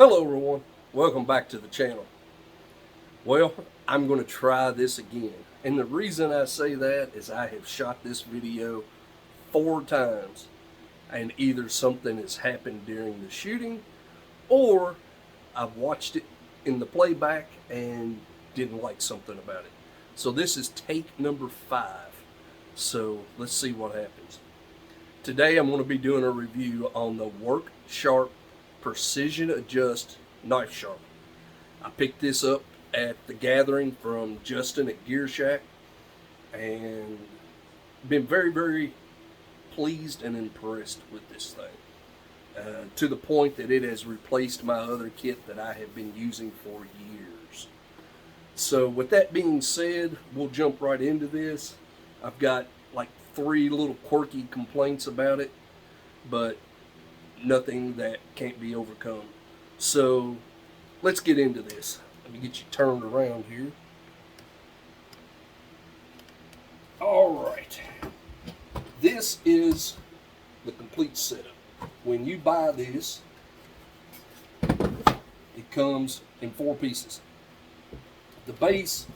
Hello everyone, welcome back to the channel. Well, I'm going to try this again, and the reason I say that is I have shot this video 4 times and either something has happened during the shooting or I've watched it in the playback and didn't like something about it. So this is take number 5, so let's see what happens. Today I'm going to be doing a review on the Worksharp Percision Adjust Knife Sharpener. I picked this up at the gathering from Justin at Gear Shak and been very pleased and impressed with this thing, to the point that it has replaced my other kit that I have been using for years. So with that being said, we'll jump right into this. I've got like 3 little quirky complaints about it, but nothing that can't be overcome. So let's get into this. Let me get you turned around here. Alright, this is the complete setup. When you buy this, it comes in 4 pieces. The base,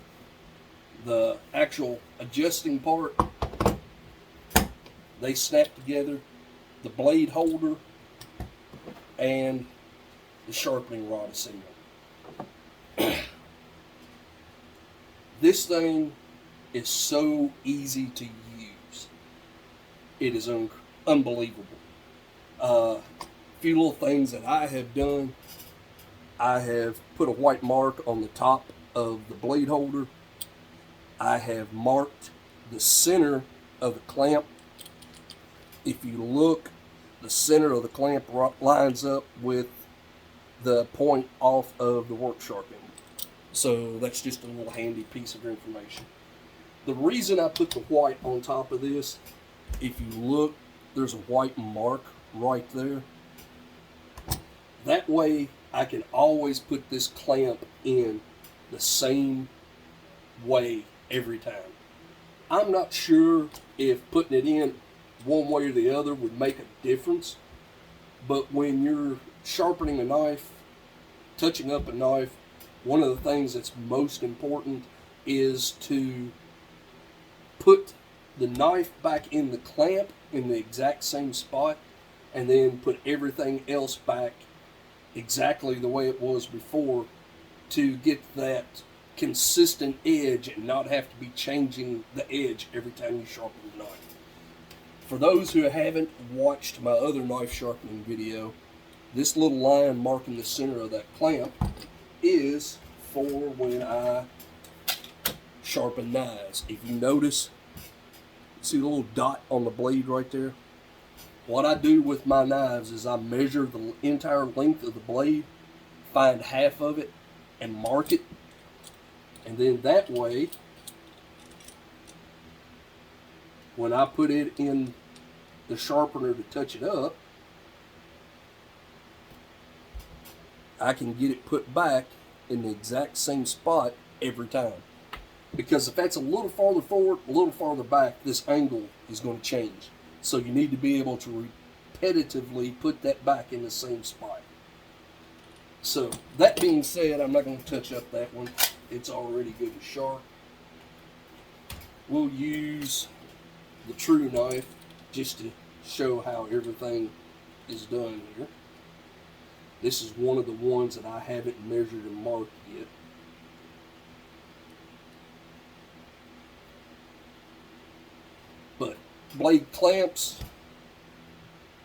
the actual adjusting part, they snap together, the blade holder, and the sharpening rod assembly. This thing is so easy to use. It is unbelievable. A few little things that I have done. I have put a white mark on the top of the blade holder. I have marked the center of the clamp. If you look, the center of the clamp lines up with the point off of the work sharpening. So that's just a little handy piece of information. The reason I put the white on top of this, if you look, there's a white mark right there. That way I can always put this clamp in the same way every time. I'm not sure if putting it in one way or the other would make a difference, but when you're sharpening a knife, touching up a knife, one of the things that's most important is to put the knife back in the clamp in the exact same spot, and then put everything else back exactly the way it was before to get that consistent edge and not have to be changing the edge every time you sharpen the knife. For those who haven't watched my other knife sharpening video, this little line marking the center of that clamp is for when I sharpen knives. If you notice, see the little dot on the blade right there? What I do with my knives is I measure the entire length of the blade, find half of it, and mark it. And then that way, when I put it in the sharpener to touch it up, I can get it put back in the exact same spot every time. Because if that's a little farther forward, a little farther back, this angle is going to change. So you need to be able to repetitively put that back in the same spot. So that being said, I'm not going to touch up that one. It's already good and sharp. We'll use the true knife just to show how everything is done here. This is one of the ones that I haven't measured and marked yet. But blade clamps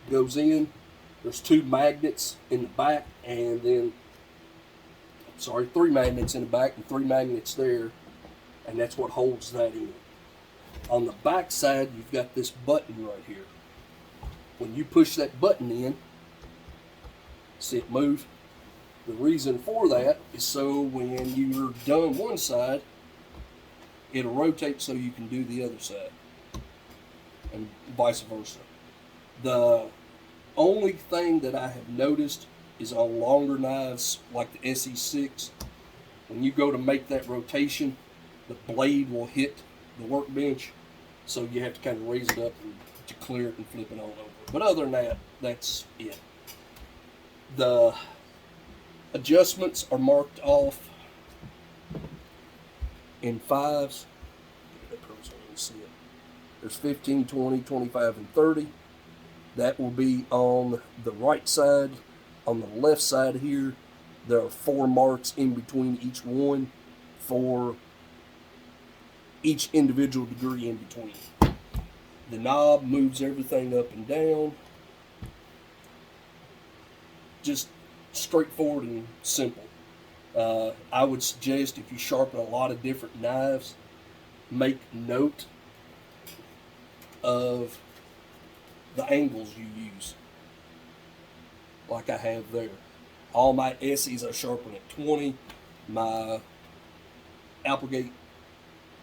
goes in. There's 2 magnets in the back, and then 3 magnets in the back and 3 magnets there, and that's what holds that in. On the back side, you've got this button right here. When you push that button in, see it move? The reason for that is so when you're done one side, it'll rotate so you can do the other side, and vice versa. The only thing that I have noticed is on longer knives like the SE6, when you go to make that rotation, the blade will hit the workbench, so you have to kind of raise it up and to clear it and flip it on over. But other than that, that's it. The Adjustments are marked off in fives. There's 15, 20, 25, and 30. That will be on the right side. On the left side here, there are 4 marks in between each one for each individual degree in between. The knob moves everything up and down. Just straightforward and simple. I would suggest if you sharpen a lot of different knives, make note of the angles you use, like I have there. All my Essies I sharpen at 20. My Applegate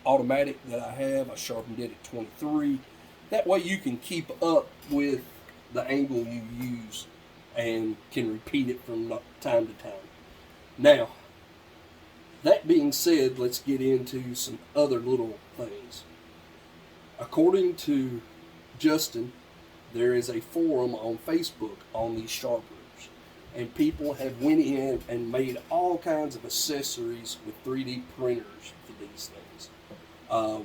automatic that I have, I sharpened it at 23. That way you can keep up with the angle you use and can repeat it from time to time. Now, that being said, let's get into some other little things. According to Justin, there is a forum on Facebook on these sharpeners, and people have went in and made all kinds of accessories with 3D printers for these things.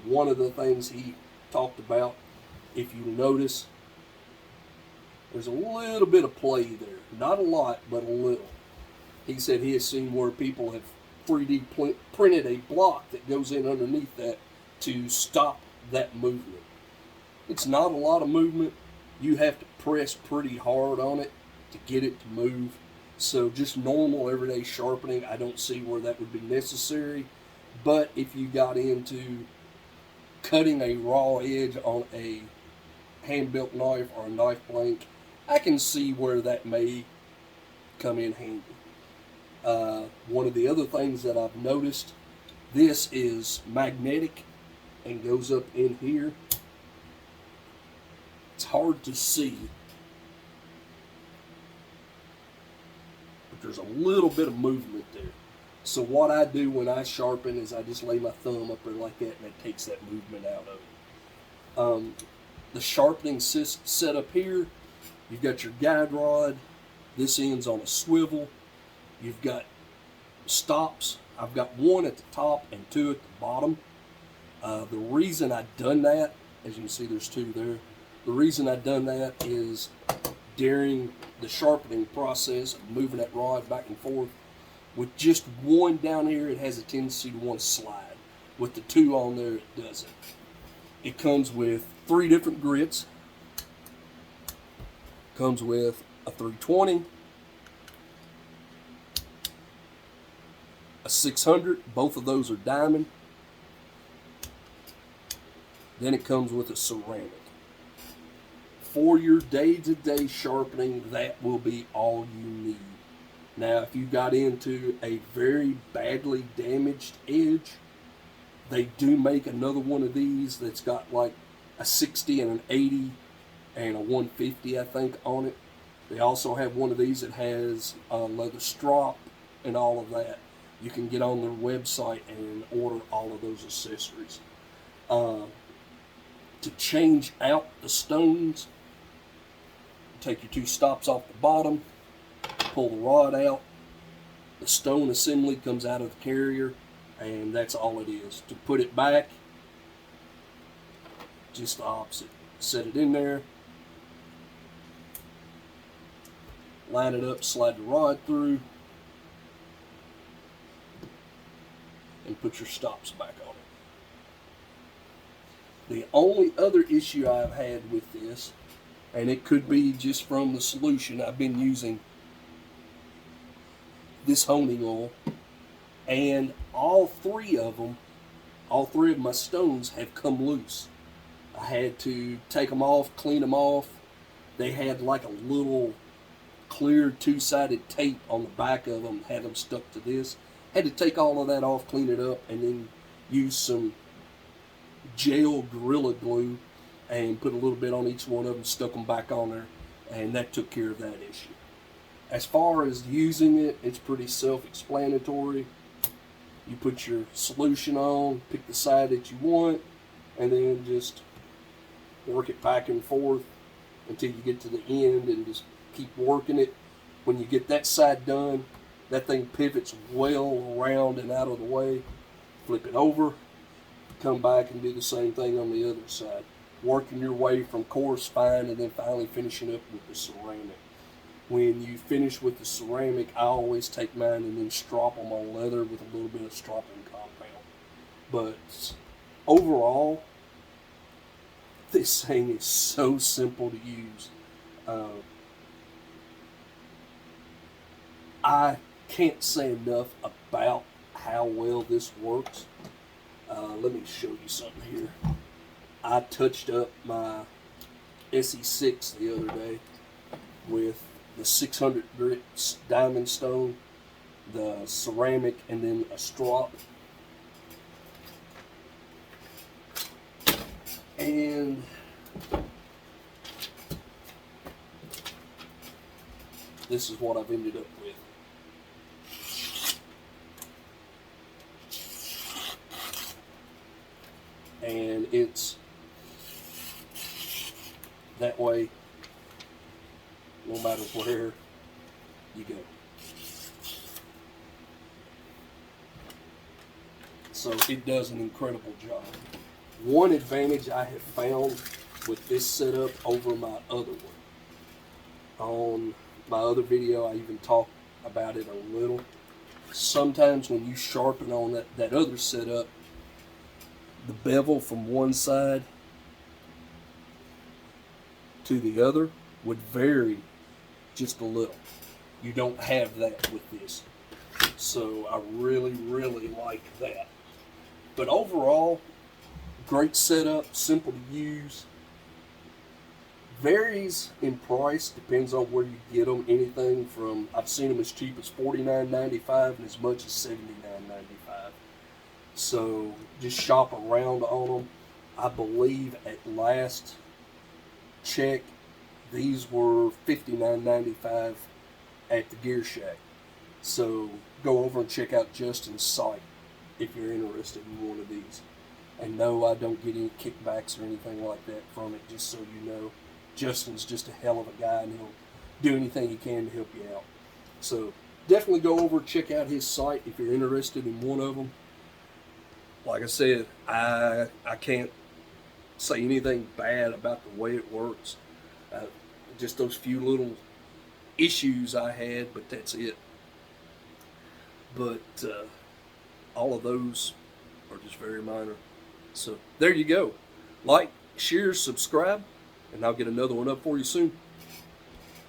One of the things he talked about, if you notice, there's a little bit of play there. Not a lot, but a little. He said he has seen where people have 3D printed a block that goes in underneath that to stop that movement. It's not a lot of movement. You have to press pretty hard on it to get it to move. So just normal everyday sharpening, I don't see where that would be necessary. But if you got into cutting a raw edge on a hand-built knife or a knife blank, I can see where that may come in handy. One of the other things that I've noticed, this is magnetic and goes up in here. It's hard to see, but there's a little bit of movement there. So what I do when I sharpen is I just lay my thumb up there like that, and it takes that movement out of it. The sharpening setup here, you've got your guide rod. This end's on a swivel. You've got stops. I've got one at the top and 2 at the bottom. The reason I've done that, as you can see there's 2 there, the reason I've done that is during the sharpening process of moving that rod back and forth, with just one down here, it has a tendency to want to slide. With the 2 on there, it doesn't. It comes with 3 different grits. Comes with a 320, a 600, both of those are diamond. Then it comes with a ceramic. For your day-to-day sharpening, that will be all you need. Now, if you got into a very badly damaged edge, they do make another one of these that's got like a 60 and an 80 and a 150, I think, on it. They also have one of these that has a leather strap and all of that. You can get on their website and order all of those accessories. To change out the stones, take your 2 stops off the bottom, pull the rod out, the stone assembly comes out of the carrier, and that's all it is. To put it back, just the opposite. Set it in there, line it up, slide the rod through, and put your stops back on it. The only other issue I've had with this, and it could be just from the solution, I've been using this honing oil, and all three of my stones have come loose. I had to take them off, clean them off. They had like a little clear 2-sided tape on the back of them, had them stuck to this. Had to take all of that off, clean it up, and then use some gel Gorilla Glue and put a little bit on each one of them, stuck them back on there, and that took care of that issue. As far as using it, it's pretty self-explanatory. You put your solution on, pick the side that you want, and then just work it back and forth until you get to the end and just keep working it. When you get that side done, That thing pivots well around and out of the way. Flip it over, come back and do the same thing on the other side. Working your way from coarse, fine, and then finally finishing up with the ceramic. When you finish with the ceramic, I always take mine and then strop them on leather with a little bit of stropping compound. But overall, this thing is so simple to use. I can't say enough about how well this works. Let me show you something here. I touched up my SE6 the other day with the 600 grit diamond stone, the ceramic, and then a strop. And this is what I've ended up with. And it's that way no matter where you go. So it does an incredible job. One advantage I have found with this setup over my other one. On my other video, I even talked about it a little. Sometimes when you sharpen on that other setup, the bevel from one side to the other would vary just a little. You don't have that with this. So I really, really like that. But overall, great setup, simple to use. Varies in price, depends on where you get them. Anything from, I've seen them as cheap as $49.95 and as much as $79.95. So just shop around on them. I believe at last check, these were $59.95 at the Gear Shak. So go over and check out Justin's site if you're interested in one of these. And no, I don't get any kickbacks or anything like that from it, just so you know. Justin's just a hell of a guy, and he'll do anything he can to help you out. So definitely go over and check out his site if you're interested in one of them. Like I said, I can't say anything bad about the way it works. Just those few little issues I had, but that's it. But all of those are just very minor. So there you go. Like, share, subscribe, and I'll get another one up for you soon.